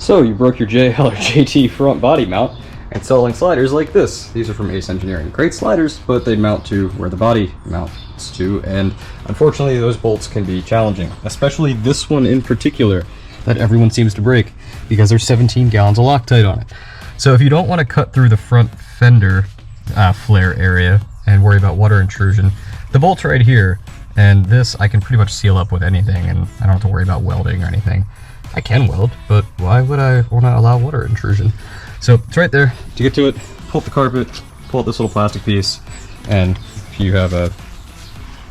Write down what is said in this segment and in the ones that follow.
So you broke your JL or JT front body mount installing sliders like this. These are from Ace Engineering. Great sliders, but they mount to where the body mounts to, and unfortunately those bolts can be challenging, especially this one in particular that everyone seems to break because there's 17 gallons of Loctite on it. So if you don't want to cut through the front fender flare area and worry about water intrusion, the bolt's right here, and this I can pretty much seal up with anything, and I don't have to worry about welding or anything. I can weld, but why would I want to allow water intrusion? So it's right there. To get to it, pull up the carpet, pull out this little plastic piece, and if you have a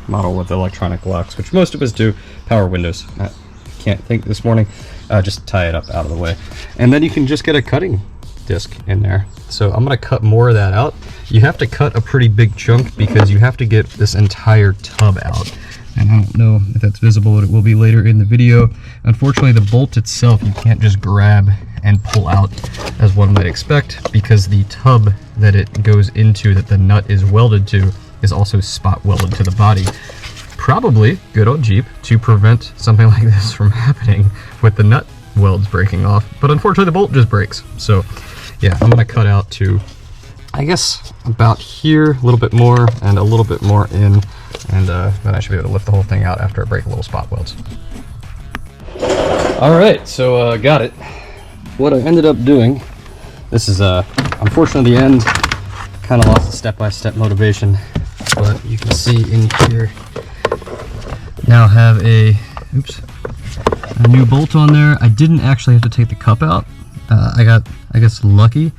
model with electronic locks, which most of us do, power windows, I can't think this morning, just tie it up out of the way. And then you can just get a cutting disc in there. So I'm going to cut more of that out. You have to cut a pretty big chunk because you have to get this entire tub out. And I don't know if that's visible, but it will be later in the video. Unfortunately, the bolt itself you can't just grab and pull out as one might expect, because the tub that it goes into, that the nut is welded to, is also spot welded to the body. Probably good old Jeep to prevent something like this from happening with the nut welds breaking off, but unfortunately the bolt just breaks. So yeah, I'm gonna cut out to, I guess, about here, a little bit more and a little bit more in, and then I should be able to lift the whole thing out after I break little spot welds. All right, so got it. What I ended up doing, this is unfortunately the end, kind of lost the step-by-step motivation, but you can see in here, now have a new bolt on there. I didn't actually have to take the cup out. I got, I guess, lucky.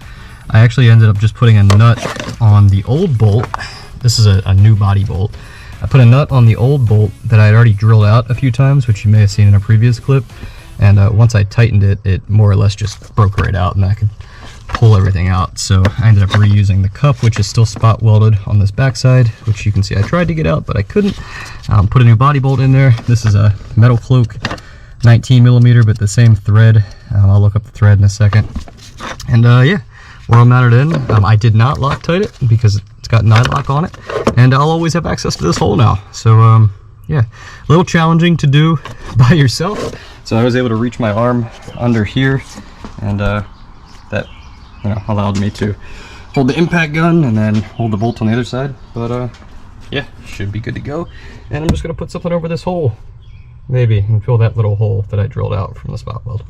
I actually ended up just putting a nut on the old bolt. This is a new body bolt. I put a nut on the old bolt that I had already drilled out a few times, which you may have seen in a previous clip. And once I tightened it, it more or less just broke right out, and I could pull everything out. So I ended up reusing the cup, which is still spot welded on this backside, which you can see I tried to get out, but I couldn't. Put a new body bolt in there. This is a Metal Cloak 19 millimeter, but the same thread. I'll look up the thread in a second. And yeah, where I'm mounted in, I did not Loctite it because it's got nylock on it, and I'll always have access to this hole now. So yeah, a little challenging to do by yourself. So I was able to reach my arm under here, and that, you know, allowed me to hold the impact gun and then hold the bolt on the other side. But yeah, should be good to go. And I'm just gonna put something over this hole, maybe, and fill that little hole that I drilled out from the spot weld.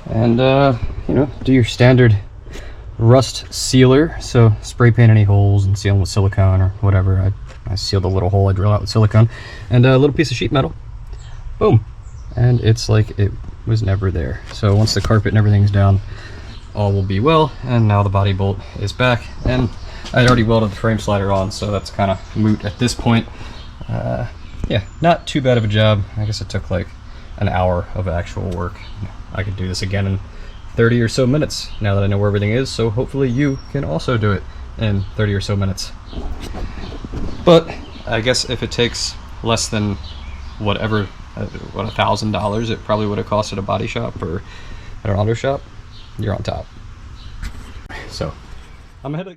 And you know, do your standard rust sealer. So spray paint any holes and seal them with silicone or whatever. I sealed the little hole I drilled out with silicone, and a little piece of sheet metal. Boom. And it's like it was never there. So once the carpet and everything's down, all will be well. And now the body bolt is back, and I'd already welded the frame slider on, so that's kind of moot at this point. Yeah, not too bad of a job. I guess it took like an hour of actual work. I could do this again in 30 or so minutes now that I know where everything is, so hopefully you can also do it in 30 or so minutes. But I guess if it takes less than whatever, what, $1,000 it probably would have cost at a body shop or at an auto shop, you're on top. So I'm ahead of